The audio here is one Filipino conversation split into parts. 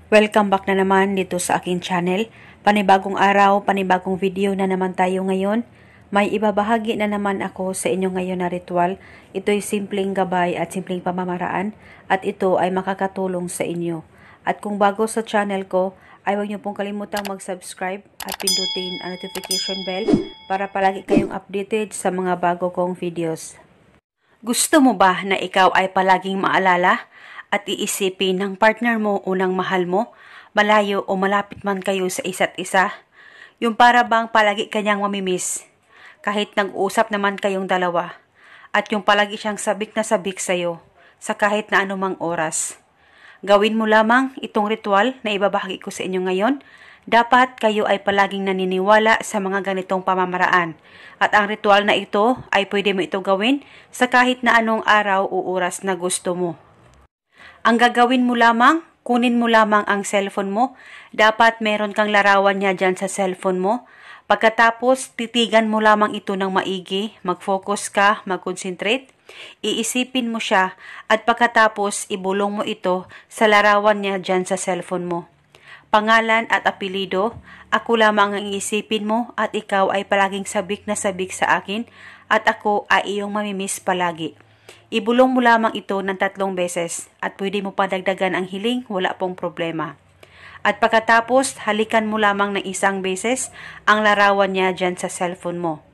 Welcome back na naman dito sa aking channel. Panibagong araw, panibagong video na naman tayo ngayon. May ibabahagi na naman ako sa inyo ngayon na ritual. Ito'y simpleng gabay at simpleng pamamaraan at ito ay makakatulong sa inyo. At kung bago sa channel ko, ay huwag niyo pong kalimutang mag-subscribe at pindutin ang notification bell para palagi kayong updated sa mga bago kong videos. Gusto mo ba na ikaw ay palaging maalala at iisipin ng partner mo o ng mahal mo, malayo o malapit man kayo sa isa't isa? Yung para bang palagi kanyang mamimiss, kahit nag-usap naman kayong dalawa, at yung palagi siyang sabik na sabik sa'yo, sa kahit na anumang oras. Gawin mo lamang itong ritual na ibabahagi ko sa inyo ngayon. Dapat kayo ay palaging naniniwala sa mga ganitong pamamaraan. At ang ritual na ito ay pwede mo ito gawin sa kahit na anong araw o oras na gusto mo. Ang gagawin mo lamang, kunin mo lamang ang cellphone mo. Dapat meron kang larawan niya dyan sa cellphone mo. Pagkatapos, titigan mo lamang ito ng maigi, mag-focus ka, mag-concentrate. Iisipin mo siya at pagkatapos ibulong mo ito sa larawan niya dyan sa cellphone mo. Pangalan at apelido, ako lamang ang iisipin mo at ikaw ay palaging sabik na sabik sa akin at ako ay iyong mamimiss palagi. Ibulong mo lamang ito ng 3 beses at pwede mo padagdagan ang hiling, wala pong problema. At pagkatapos, halikan mo lamang ng 1 beses ang larawan niya dyan sa cellphone mo.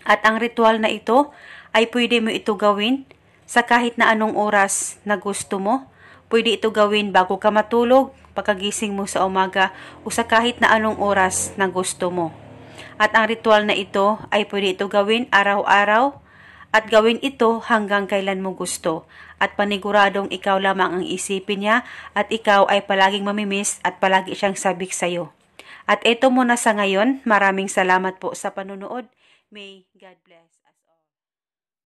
At ang ritual na ito ay pwede mo ito gawin sa kahit na anong oras na gusto mo. Pwede ito gawin bago ka matulog, pagkagising mo sa umaga o sa kahit na anong oras na gusto mo. At ang ritual na ito ay pwede ito gawin araw-araw at gawin ito hanggang kailan mo gusto. At paniguradong ikaw lamang ang isipin niya at ikaw ay palaging mamimiss at palagi siyang sabik sa'yo. At ito muna sa ngayon. Maraming salamat po sa panunood. May God bless us all.